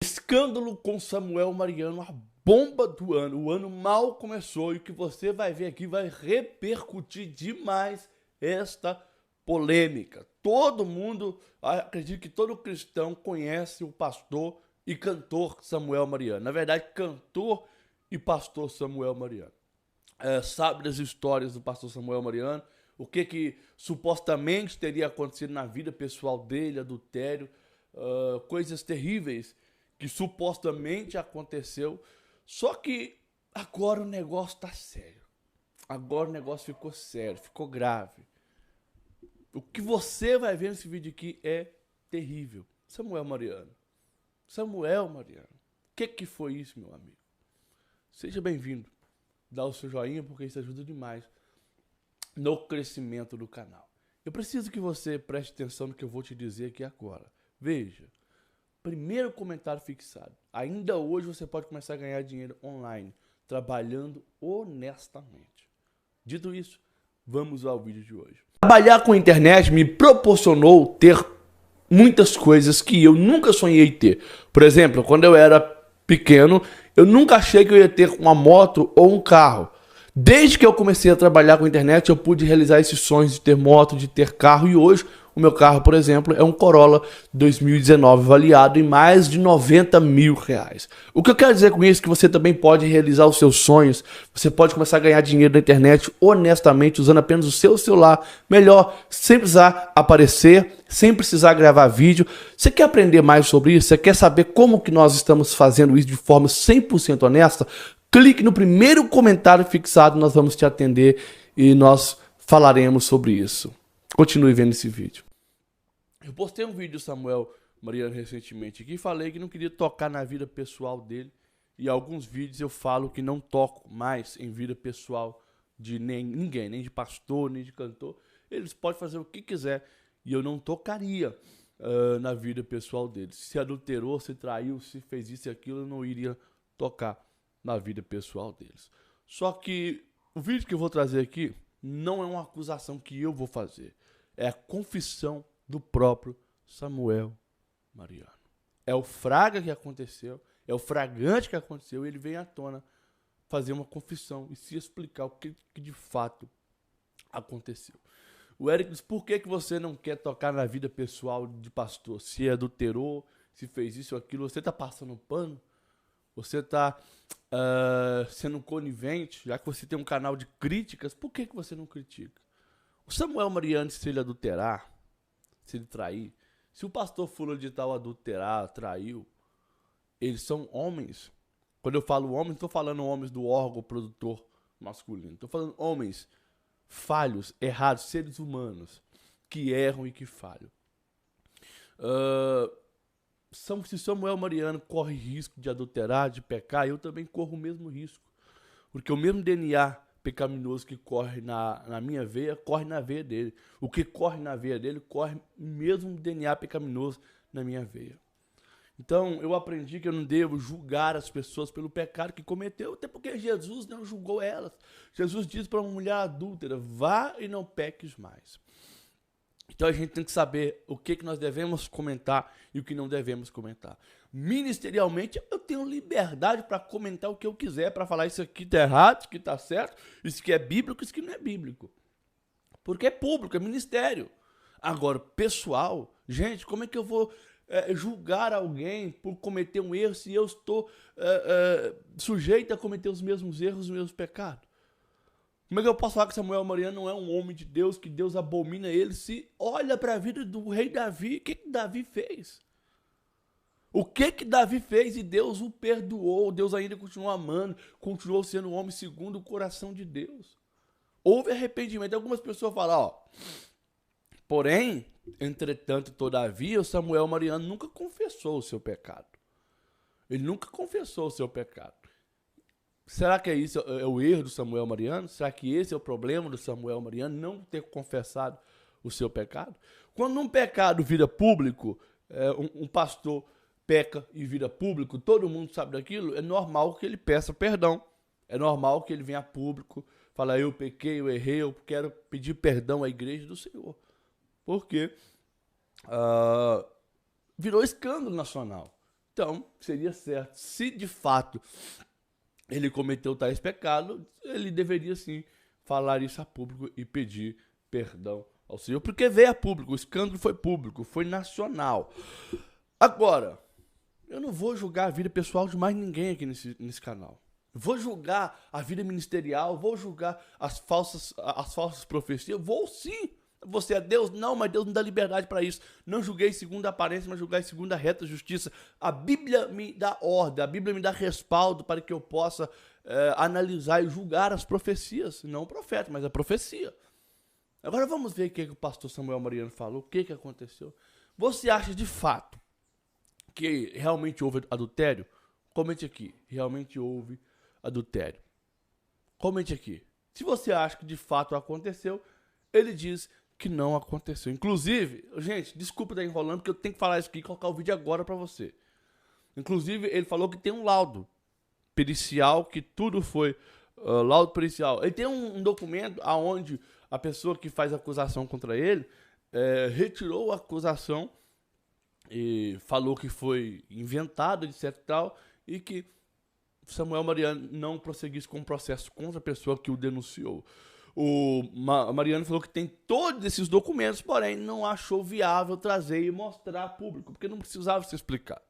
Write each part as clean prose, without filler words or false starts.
Escândalo com Samuel Mariano, a bomba do ano. O ano mal começou e o que você vai ver aqui vai repercutir demais esta polêmica. Todo mundo, acredito que todo cristão conhece o pastor e cantor Samuel Mariano. Na verdade, cantor e pastor Samuel Mariano. Sabe das histórias do pastor Samuel Mariano, o que supostamente teria acontecido na vida pessoal dele, adultério, coisas terríveis que supostamente aconteceu. Só que agora o negócio tá sério. Agora o negócio ficou sério, ficou grave. O que você vai ver nesse vídeo aqui é terrível. Samuel Mariano. Samuel Mariano. O que foi isso, meu amigo? Seja bem-vindo. Dá o seu joinha porque isso ajuda demais no crescimento do canal. Eu preciso que você preste atenção no que eu vou te dizer aqui agora. Veja. Primeiro comentário fixado. Ainda hoje você pode começar a ganhar dinheiro online, trabalhando honestamente. Dito isso, vamos ao vídeo de hoje. Trabalhar com a internet me proporcionou ter muitas coisas que eu nunca sonhei ter. Por exemplo, quando eu era pequeno, eu nunca achei que eu ia ter uma moto ou um carro. Desde que eu comecei a trabalhar com a internet, eu pude realizar esses sonhos de ter moto, de ter carro, e hoje o meu carro, por exemplo, é um Corolla 2019 avaliado em mais de 90 mil reais. O que eu quero dizer com isso é que você também pode realizar os seus sonhos, você pode começar a ganhar dinheiro na internet honestamente, usando apenas o seu celular, melhor, sem precisar aparecer, sem precisar gravar vídeo. Você quer aprender mais sobre isso? Você quer saber como que nós estamos fazendo isso de forma 100% honesta? Clique no primeiro comentário fixado, nós vamos te atender e nós falaremos sobre isso. Continue vendo esse vídeo. Eu postei um vídeo do Samuel Mariano recentemente aqui e falei que não queria tocar na vida pessoal dele. E em alguns vídeos eu falo que não toco mais em vida pessoal de ninguém, nem de pastor, nem de cantor. Eles podem fazer o que quiser e eu não tocaria na vida pessoal deles. Se adulterou, se traiu, se fez isso e aquilo, eu não iria tocar na vida pessoal deles. Só que o vídeo que eu vou trazer aqui não é uma acusação que eu vou fazer. É a confissão do próprio Samuel Mariano. É o fraga que aconteceu, é o fragante que aconteceu, e ele vem à tona fazer uma confissão e se explicar o que de fato aconteceu. O Eric diz, por que você não quer tocar na vida pessoal de pastor? Se adulterou, se fez isso ou aquilo, você está passando pano? Você está sendo conivente, já que você tem um canal de críticas, por que você não critica? O Samuel Mariano, se ele adulterar, se ele trair, se o pastor fulano de tal adulterar, traiu, eles são homens. Quando eu falo homens, não estou falando homens do órgão produtor masculino. Estou falando homens falhos, errados, seres humanos, que erram e que falham. Se Samuel Mariano corre risco de adulterar, de pecar, eu também corro o mesmo risco. Porque o mesmo DNA pecaminoso que corre na minha veia, corre na veia dele. O que corre na veia dele, corre o mesmo DNA pecaminoso na minha veia. Então, eu aprendi que eu não devo julgar as pessoas pelo pecado que cometeu, até porque Jesus não julgou elas. Jesus disse para uma mulher adúltera, vá e não peques mais. Então a gente tem que saber o que nós devemos comentar e o que não devemos comentar. Ministerialmente, eu tenho liberdade para comentar o que eu quiser, para falar isso aqui está errado, isso aqui está certo, isso aqui é bíblico, isso aqui não é bíblico. Porque é público, é ministério. Agora, pessoal, gente, como é que eu vou julgar alguém por cometer um erro se eu estou sujeito a cometer os mesmos erros, os mesmos pecados? Como é que eu posso falar que Samuel Mariano não é um homem de Deus, que Deus abomina ele, se olha para a vida do rei Davi, o que Davi fez? O que Davi fez e Deus o perdoou, Deus ainda continuou amando, continuou sendo um homem segundo o coração de Deus. Houve arrependimento. Algumas pessoas falam, porém, entretanto, todavia, o Samuel Mariano nunca confessou o seu pecado. Ele nunca confessou o seu pecado. Será que isso é o erro do Samuel Mariano? Será que esse é o problema do Samuel Mariano, não ter confessado o seu pecado? Quando um pecado vira público, um pastor peca e vira público, todo mundo sabe daquilo, é normal que ele peça perdão. É normal que ele venha a público, falar, eu pequei, eu errei, eu quero pedir perdão à igreja do Senhor. Por quê? Virou escândalo nacional. Então, seria certo. Se de fato ele cometeu tais pecados, ele deveria sim falar isso a público e pedir perdão ao Senhor, porque veio a público, o escândalo foi público, foi nacional. Agora, eu não vou julgar a vida pessoal de mais ninguém aqui nesse canal. Vou julgar a vida ministerial, vou julgar as falsas profecias, vou sim. Você é Deus? Não, mas Deus não dá liberdade para isso. Não julguei segundo a aparência, mas julguei segundo a reta justiça. A Bíblia me dá ordem, a Bíblia me dá respaldo para que eu possa analisar e julgar as profecias. Não o profeta, mas a profecia. Agora vamos ver o que o pastor Samuel Mariano falou, o que aconteceu. Você acha de fato que realmente houve adultério? Comente aqui, realmente houve adultério. Comente aqui. Se você acha que de fato aconteceu, ele diz que não aconteceu. Inclusive, gente, desculpa estar enrolando, porque eu tenho que falar isso aqui e colocar o vídeo agora pra você. Inclusive, ele falou que tem um laudo pericial, que tudo foi laudo pericial. Ele tem um documento onde a pessoa que faz a acusação contra ele retirou a acusação e falou que foi inventado, etc e tal, e que Samuel Mariano não prosseguisse com o processo contra a pessoa que o denunciou. O Mariano falou que tem todos esses documentos, porém não achou viável trazer e mostrar a público, porque não precisava se explicar.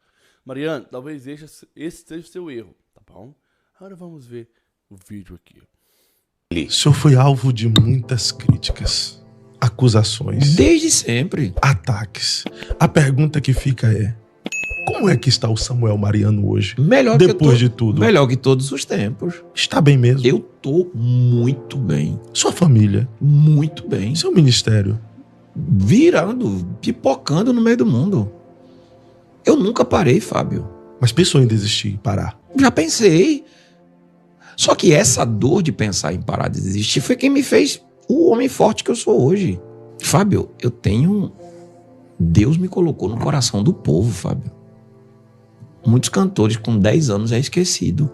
Mariano, talvez esse seja o seu erro, tá bom? Agora vamos ver o vídeo aqui. O senhor foi alvo de muitas críticas, acusações. Desde sempre. Ataques. A pergunta que fica é: como é que está o Samuel Mariano hoje? Melhor depois de tudo. Melhor que todos os tempos. Está bem mesmo? Eu tô muito bem. Sua família? Muito bem. Seu ministério? Virando, pipocando no meio do mundo. Eu nunca parei, Fábio. Mas pensou em desistir e parar? Já pensei. Só que essa dor de pensar em parar de desistir foi quem me fez o homem forte que eu sou hoje. Fábio, eu tenho... Deus me colocou no coração do povo, Fábio. Muitos cantores com 10 anos é esquecido.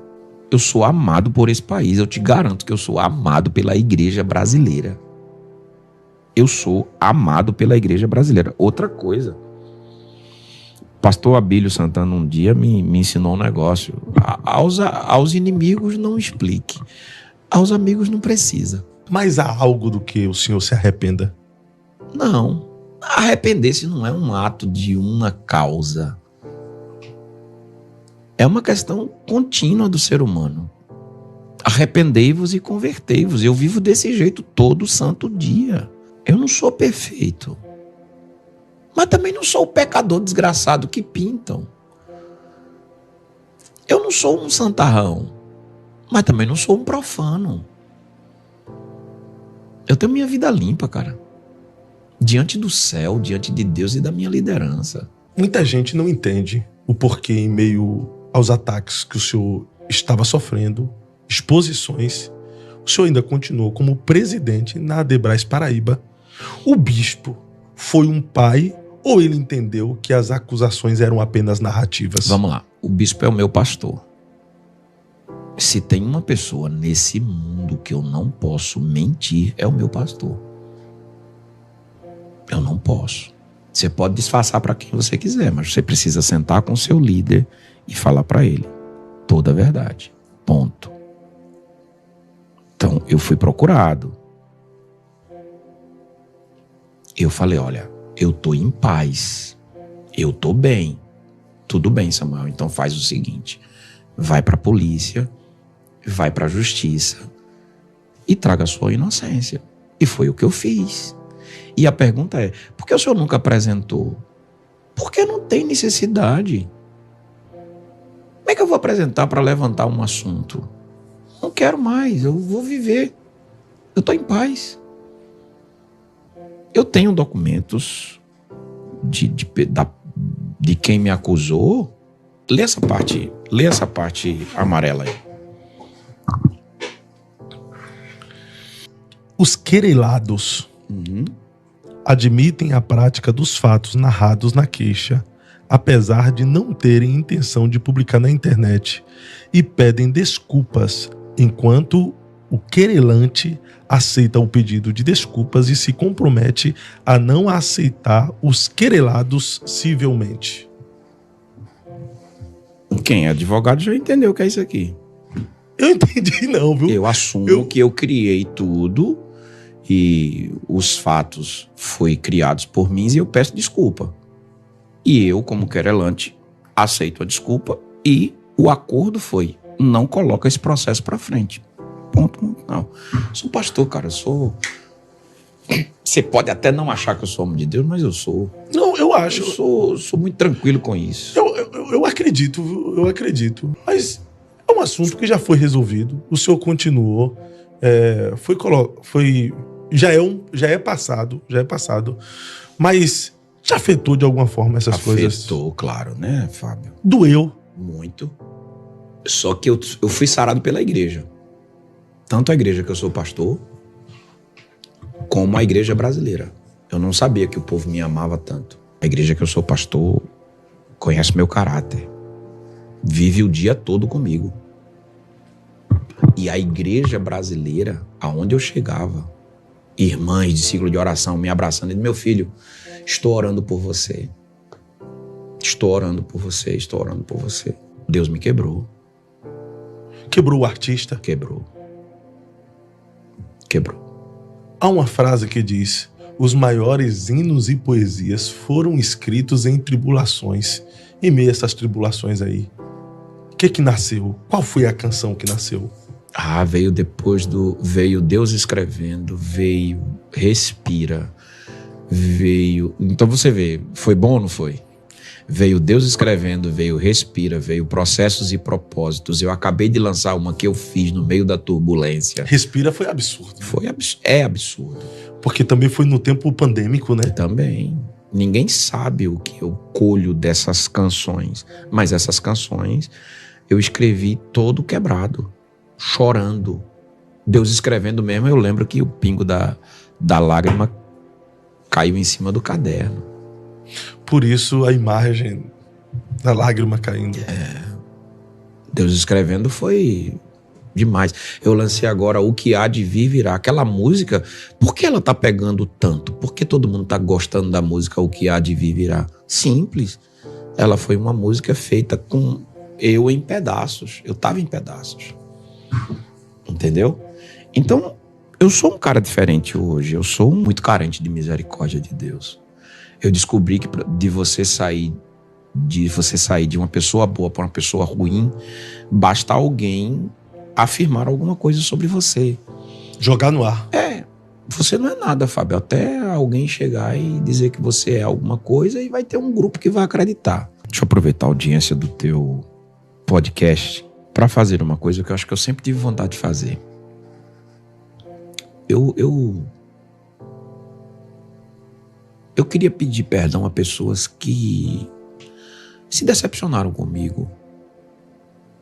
Eu sou amado por esse país. Eu te garanto que eu sou amado pela igreja brasileira. Eu sou amado pela igreja brasileira. Outra coisa. Pastor Abílio Santana um dia me ensinou um negócio. Aos inimigos não explique. Aos amigos não precisa. Mas há algo do que o senhor se arrependa? Não. Arrepender-se não é um ato de uma causa. É uma questão contínua do ser humano. Arrependei-vos e convertei-vos. Eu vivo desse jeito todo santo dia. Eu não sou perfeito. Mas também não sou o pecador desgraçado que pintam. Eu não sou um santarrão. Mas também não sou um profano. Eu tenho minha vida limpa, cara. Diante do céu, diante de Deus e da minha liderança. Muita gente não entende o porquê, em meio aos ataques que o senhor estava sofrendo, exposições, o senhor ainda continuou como presidente na Adebras Paraíba. O bispo foi um pai ou ele entendeu que as acusações eram apenas narrativas? Vamos lá. O bispo é o meu pastor. Se tem uma pessoa nesse mundo que eu não posso mentir, é o meu pastor. Eu não posso. Você pode disfarçar para quem você quiser, mas você precisa sentar com o seu líder e falar para ele toda a verdade. Ponto. Então, eu fui procurado. Eu falei, olha, eu tô em paz. Eu tô bem. Tudo bem, Samuel. Então faz o seguinte. Vai pra polícia, vai pra justiça e traga a sua inocência. E foi o que eu fiz. E a pergunta é, por que o senhor nunca apresentou? Porque não tem necessidade. Como é que eu vou apresentar para levantar um assunto? Não quero mais, eu vou viver. Eu estou em paz. Eu tenho documentos de quem me acusou. Lê essa parte amarela aí. Os querelados admitem a prática dos fatos narrados na queixa, apesar de não terem intenção de publicar na internet, e pedem desculpas, enquanto o querelante aceita o pedido de desculpas e se compromete a não aceitar os querelados civilmente. Quem é advogado já entendeu o que é isso aqui. Eu entendi não, viu? Eu assumo que eu criei tudo e os fatos foram criados por mim e eu peço desculpa. E eu, como querelante, aceito a desculpa e o acordo foi: não coloca esse processo pra frente. Ponto. Não. Sou pastor, cara. Você pode até não achar que eu sou homem de Deus, mas eu sou. Não, eu acho. Eu sou muito tranquilo com isso. Eu acredito, viu? Eu acredito. Mas é um assunto que já foi resolvido. O senhor continuou. Já é passado. Mas te afetou de alguma forma essas coisas? Afetou, claro, né, Fábio? Doeu. Muito. Só que eu fui sarado pela igreja. Tanto a igreja que eu sou pastor, como a igreja brasileira. Eu não sabia que o povo me amava tanto. A igreja que eu sou pastor conhece meu caráter. Vive o dia todo comigo. E a igreja brasileira, aonde eu chegava, irmãs de ciclo de oração me abraçando e dizendo: meu filho, estou orando por você. Estou orando por você, estou orando por você. Deus me quebrou. Quebrou o artista? Quebrou. Há uma frase que diz: os maiores hinos e poesias foram escritos em tribulações. Em meio a essas tribulações aí, o que nasceu? Qual foi a canção que nasceu? Veio depois veio Deus escrevendo, veio Respira, veio... Então você vê, foi bom ou não foi? Veio Deus escrevendo, veio Respira, veio Processos e Propósitos. Eu acabei de lançar uma que eu fiz no meio da turbulência. Respira foi absurdo. É absurdo. Porque também foi no tempo pandêmico, né? Também. Ninguém sabe o que eu colho dessas canções. Mas essas canções eu escrevi todo quebrado, chorando. Deus escrevendo mesmo, eu lembro que o pingo da lágrima caiu em cima do caderno. Por isso a imagem da lágrima caindo. Deus escrevendo foi demais. Eu lancei agora O Que Há de Vir Virá. Aquela música, por que ela tá pegando tanto? Por que todo mundo tá gostando da música O Que Há de Vir Virá? Simples. Ela foi uma música feita com eu em pedaços. Eu tava em pedaços. Entendeu? Então, eu sou um cara diferente hoje. Eu sou muito carente de misericórdia de Deus. Eu descobri que de você sair de uma pessoa boa para uma pessoa ruim, basta alguém afirmar alguma coisa sobre você. Jogar no ar. Você não é nada, Fábio. Até alguém chegar e dizer que você é alguma coisa e vai ter um grupo que vai acreditar. Deixa eu aproveitar a audiência do teu podcast para fazer uma coisa que eu acho que eu sempre tive vontade de fazer. Eu queria pedir perdão a pessoas que se decepcionaram comigo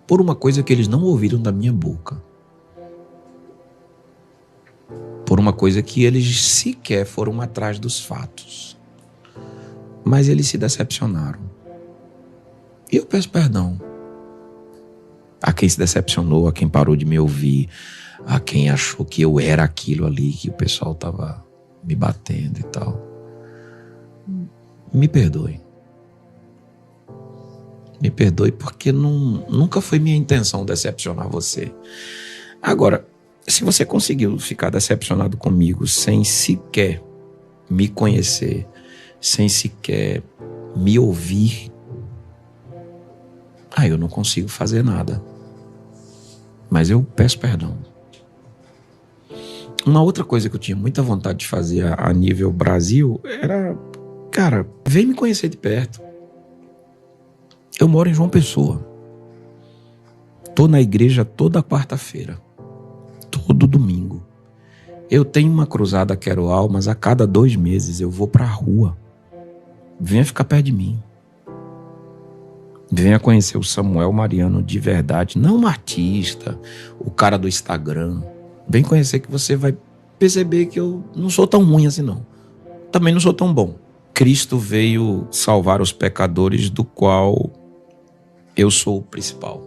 por uma coisa que eles não ouviram da minha boca. Por uma coisa que eles sequer foram atrás dos fatos. Mas eles se decepcionaram. E eu peço perdão a quem se decepcionou, a quem parou de me ouvir, a quem achou que eu era aquilo ali, que o pessoal tava me batendo e tal. Me perdoe. Me perdoe porque nunca foi minha intenção decepcionar você. Agora, se você conseguiu ficar decepcionado comigo sem sequer me conhecer, sem sequer me ouvir, eu não consigo fazer nada. Mas eu peço perdão. Uma outra coisa que eu tinha muita vontade de fazer a nível Brasil era... Cara, vem me conhecer de perto. Eu moro em João Pessoa. Tô na igreja toda quarta-feira. Todo domingo. Eu tenho uma cruzada Quero Almas a cada 2 meses. Eu vou pra rua. Venha ficar perto de mim. Venha conhecer o Samuel Mariano de verdade. Não um artista, o cara do Instagram. Vem conhecer que você vai perceber que eu não sou tão ruim assim não. Também não sou tão bom. Cristo veio salvar os pecadores, do qual eu sou o principal.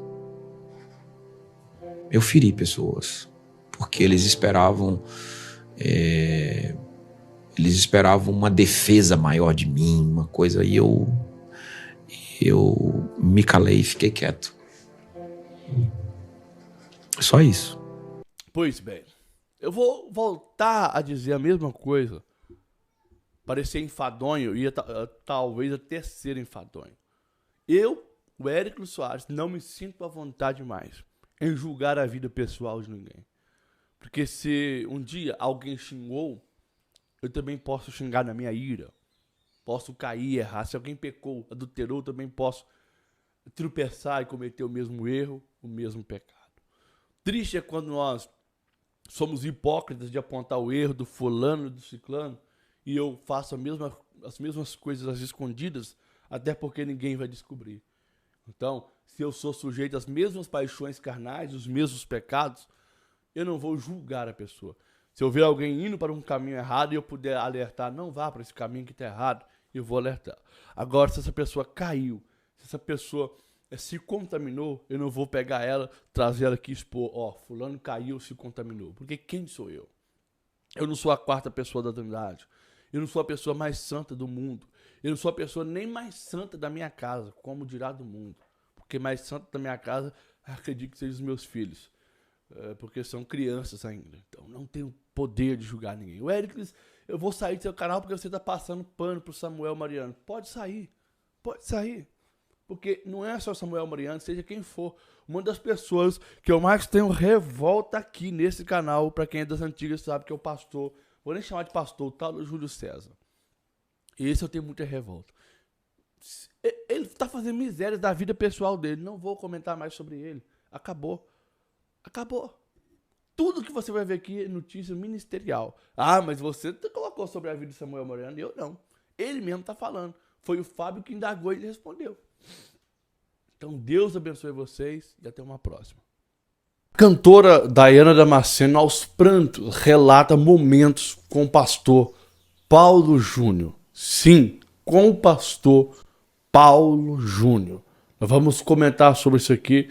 Eu feri pessoas, porque eles esperavam uma defesa maior de mim, uma coisa, e eu me calei e fiquei quieto. Só isso. Pois bem, eu vou voltar a dizer a mesma coisa. Parecer enfadonho, ia talvez até ser enfadonho. Eu, o Éricles Soares, não me sinto à vontade mais em julgar a vida pessoal de ninguém. Porque se um dia alguém xingou, eu também posso xingar na minha ira. Posso cair e errar. Se alguém pecou, adulterou, eu também posso tropeçar e cometer o mesmo erro, o mesmo pecado. Triste é quando nós somos hipócritas de apontar o erro do fulano e do ciclano e eu faço as mesmas coisas às escondidas, até porque ninguém vai descobrir. Então, se eu sou sujeito às mesmas paixões carnais, os mesmos pecados, eu não vou julgar a pessoa. Se eu ver alguém indo para um caminho errado e eu puder alertar, não vá para esse caminho que está errado, eu vou alertar. Agora, se essa pessoa caiu, se essa pessoa se contaminou, eu não vou pegar ela, trazer ela aqui e expor, ó, fulano caiu, se contaminou. Porque quem sou eu? Eu não sou a quarta pessoa da Trindade. Eu não sou a pessoa mais santa do mundo. Eu não sou a pessoa nem mais santa da minha casa, como dirá do mundo. Porque mais santa da minha casa, acredito que sejam os meus filhos. Porque são crianças ainda. Então não tenho poder de julgar ninguém. O Éricles, eu vou sair do seu canal porque você está passando pano pro Samuel Mariano. Pode sair. Pode sair. Porque não é só Samuel Mariano, seja quem for. Uma das pessoas que eu mais tenho revolta aqui nesse canal, para quem é das antigas sabe que é o pastor, vou nem chamar de pastor, o tal do Júlio César. Esse eu tenho muita revolta. Ele está fazendo misérias da vida pessoal dele. Não vou comentar mais sobre ele. Acabou. Acabou. Tudo que você vai ver aqui é notícia ministerial. Ah, mas você colocou sobre a vida de Samuel Mariano e eu não. Ele mesmo está falando. Foi o Fábio que indagou e ele respondeu. Então Deus abençoe vocês e até uma próxima. Cantora Dayana Damasceno, aos prantos, relata momentos com o pastor Paulo Júnior. Sim, com o pastor Paulo Júnior. Nós vamos comentar sobre isso aqui.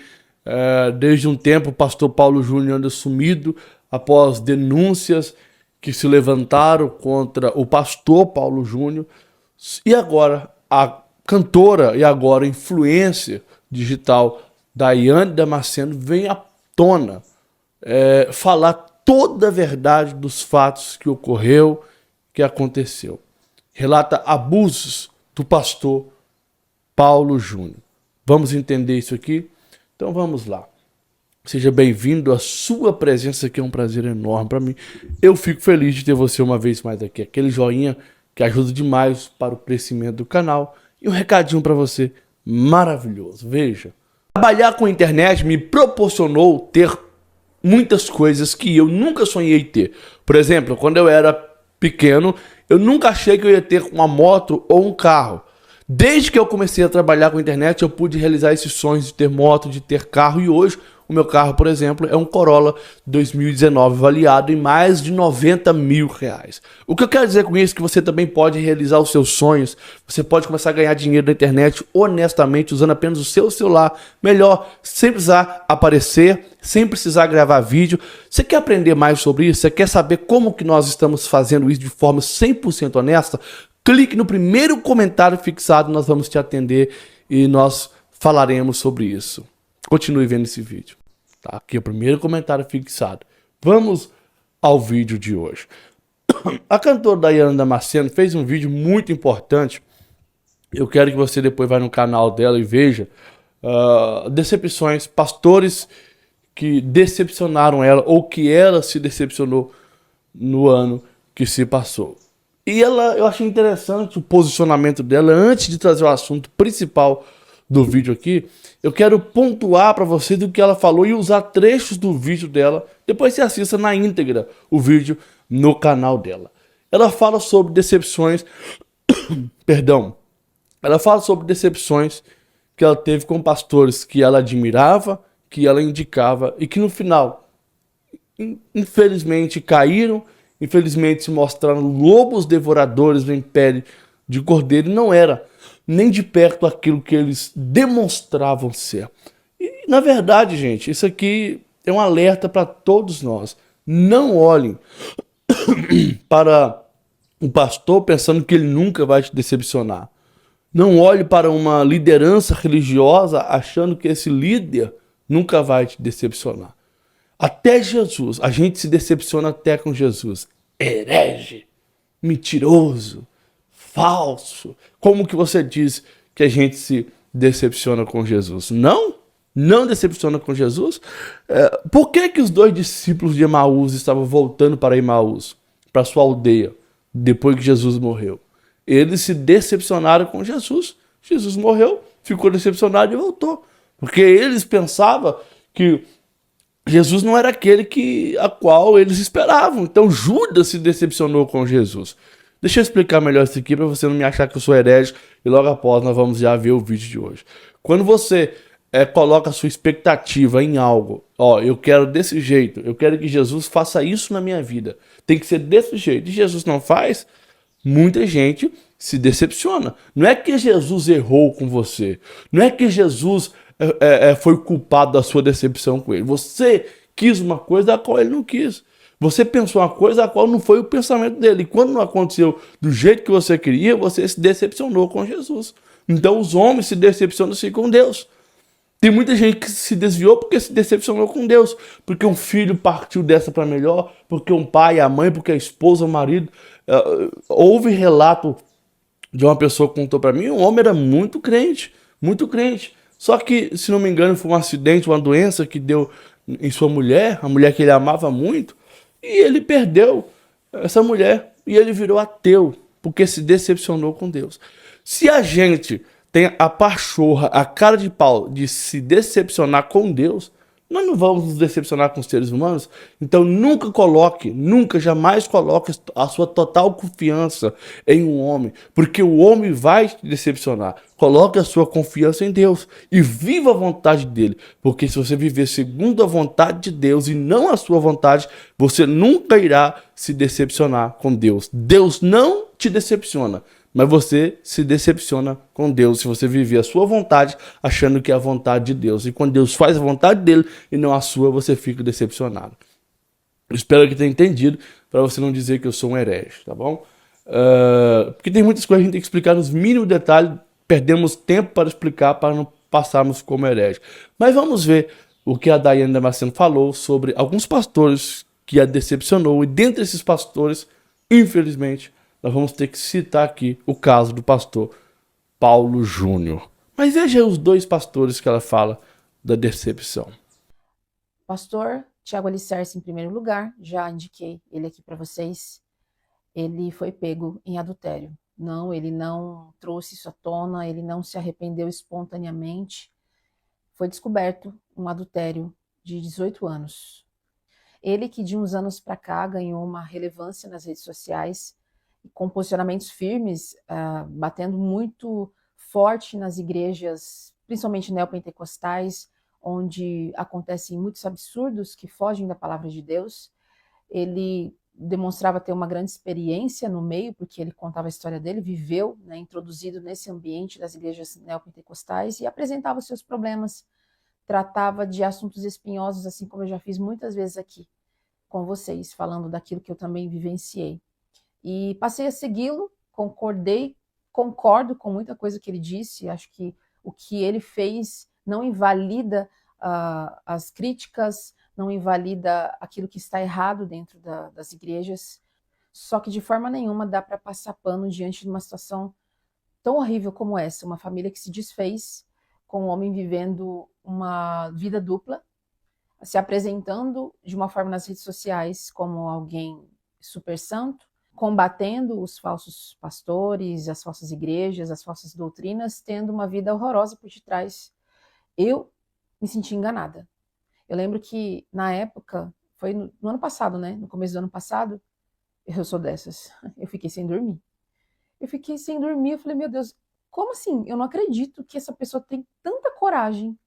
Desde um tempo o pastor Paulo Júnior anda sumido após denúncias que se levantaram contra o pastor Paulo Júnior. E agora a cantora e agora influencer digital Dayana Damasceno vem à tona falar toda a verdade dos fatos que ocorreu, que aconteceu. Relata abusos do pastor Paulo Júnior. Vamos entender isso aqui? Então vamos lá. Seja bem-vindo, a sua presença aqui é um prazer enorme para mim. Eu fico feliz de ter você uma vez mais aqui. Aquele joinha que ajuda demais para o crescimento do canal. E um recadinho para você maravilhoso. Veja, trabalhar com a internet me proporcionou ter muitas coisas que eu nunca sonhei ter. Por exemplo, quando eu era pequeno, eu nunca achei que eu ia ter uma moto ou um carro. Desde que eu comecei a trabalhar com a internet, eu pude realizar esses sonhos de ter moto, de ter carro. E hoje, o meu carro, por exemplo, é um Corolla 2019, avaliado em mais de R$90 mil. O que eu quero dizer com isso é que você também pode realizar os seus sonhos. Você pode começar a ganhar dinheiro na internet honestamente, usando apenas o seu celular. Melhor, sem precisar aparecer, sem precisar gravar vídeo. Você quer aprender mais sobre isso? Você quer saber como que nós estamos fazendo isso de forma 100% honesta? Clique no primeiro comentário fixado, nós vamos te atender e nós falaremos sobre isso. Continue vendo esse vídeo. Tá? Aqui é o primeiro comentário fixado. Vamos ao vídeo de hoje. A cantora Dayana Damasceno fez um vídeo muito importante. Eu quero que você depois vá no canal dela e veja decepções, pastores que decepcionaram ela ou que ela se decepcionou no ano que se passou. E eu achei interessante o posicionamento dela. Antes de trazer o assunto principal do vídeo aqui, eu quero pontuar para você do que ela falou e usar trechos do vídeo dela. Depois você assista na íntegra o vídeo no canal dela. Ela fala sobre decepções, perdão, ela fala sobre decepções que ela teve com pastores que ela admirava, que ela indicava e que no final, infelizmente, caíram. Infelizmente se mostraram lobos devoradores em pele de cordeiro e não era nem de perto aquilo que eles demonstravam ser. E na verdade, gente, isso aqui é um alerta para todos nós. Não olhem para o pastor pensando que ele nunca vai te decepcionar. Não olhe para uma liderança religiosa achando que esse líder nunca vai te decepcionar. Até Jesus, a gente se decepciona até com Jesus. Herege, mentiroso, falso. Como que você diz que a gente se decepciona com Jesus? Não? Não decepciona com Jesus? Por que que os 2 discípulos de Emaús estavam voltando para Emaús, para sua aldeia, depois que Jesus morreu? Eles se decepcionaram com Jesus. Jesus morreu, ficou decepcionado e voltou. Porque eles pensavam que Jesus não era aquele a qual eles esperavam. Então Judas se decepcionou com Jesus. Deixa eu explicar melhor isso aqui para você não me achar que eu sou herege e logo após nós vamos já ver o vídeo de hoje. Quando você coloca a sua expectativa em algo, ó, eu quero desse jeito, eu quero que Jesus faça isso na minha vida, tem que ser desse jeito, e Jesus não faz, muita gente se decepciona. Não é que Jesus errou com você, não é que Jesus foi culpado da sua decepção com ele. Você quis uma coisa a qual ele não quis. Você pensou uma coisa a qual não foi o pensamento dele. E quando não aconteceu do jeito que você queria, você se decepcionou com Jesus. Então os homens se decepcionam-se com Deus. Tem muita gente que se desviou porque se decepcionou com Deus. Porque um filho partiu dessa para melhor, porque um pai, a mãe, porque a esposa, o marido. Houve relato de uma pessoa que contou para mim, um homem era muito crente, muito crente. Só que, se não me engano, foi um acidente, uma doença que deu em sua mulher, a mulher que ele amava muito, e ele perdeu essa mulher e ele virou ateu, porque se decepcionou com Deus. Se a gente tem a pachorra, a cara de pau de se decepcionar com Deus, nós não vamos nos decepcionar com os seres humanos. Então nunca, jamais coloque a sua total confiança em um homem, porque o homem vai te decepcionar. Coloque a sua confiança em Deus e viva a vontade dele, porque se você viver segundo a vontade de Deus e não a sua vontade, você nunca irá se decepcionar com Deus. Deus não te decepciona, mas você se decepciona com Deus se você viver a sua vontade achando que é a vontade de Deus. E quando Deus faz a vontade dele e não a sua, você fica decepcionado. Eu espero que tenha entendido, para você não dizer que eu sou um herege, tá bom? Porque tem muitas coisas que a gente tem que explicar nos mínimos detalhes, perdemos tempo para explicar para não passarmos como herege. Mas vamos ver o que a Daiane Damasceno falou sobre alguns pastores que a decepcionou, e dentre esses pastores, infelizmente, nós vamos ter que citar aqui o caso do pastor Paulo Júnior. Mas veja os 2 pastores que ela fala da decepção. Pastor Tiago Alicerce, em primeiro lugar, já indiquei ele aqui para vocês. Ele foi pego em adultério. Não, ele não trouxe isso à tona, ele não se arrependeu espontaneamente. Foi descoberto um adultério de 18 anos. Ele que de uns anos para cá ganhou uma relevância nas redes sociais, com posicionamentos firmes, batendo muito forte nas igrejas, principalmente neopentecostais, onde acontecem muitos absurdos que fogem da palavra de Deus. Ele demonstrava ter uma grande experiência no meio, porque ele contava a história dele, viveu, né, introduzido nesse ambiente das igrejas neopentecostais e apresentava os seus problemas, tratava de assuntos espinhosos, assim como eu já fiz muitas vezes aqui com vocês, falando daquilo que eu também vivenciei. E passei a segui-lo, concordo com muita coisa que ele disse, acho que o que ele fez não invalida as críticas, não invalida aquilo que está errado dentro das igrejas, só que de forma nenhuma dá para passar pano diante de uma situação tão horrível como essa, uma família que se desfez, com um homem vivendo uma vida dupla, se apresentando de uma forma nas redes sociais como alguém super santo, combatendo os falsos pastores, as falsas igrejas, as falsas doutrinas, tendo uma vida horrorosa por detrás. Eu me senti enganada. Eu lembro que, na época, foi no ano passado, né? No começo do ano passado, eu sou dessas. Eu fiquei sem dormir. Eu falei, meu Deus, como assim? Eu não acredito que essa pessoa tem tanta coragem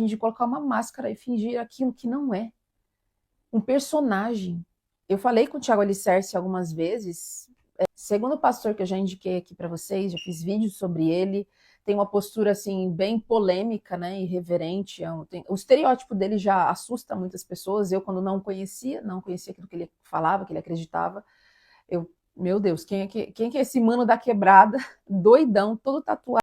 de colocar uma máscara e fingir aquilo que não é. Um personagem. Eu falei com o Tiago Alicerce algumas vezes, segundo o pastor que eu já indiquei aqui para vocês, já fiz vídeos sobre ele, tem uma postura assim bem polêmica, né, irreverente, o estereótipo dele já assusta muitas pessoas. Eu, quando não conhecia aquilo que ele falava, que ele acreditava, eu Meu Deus, quem é esse mano da quebrada, doidão, todo tatuado?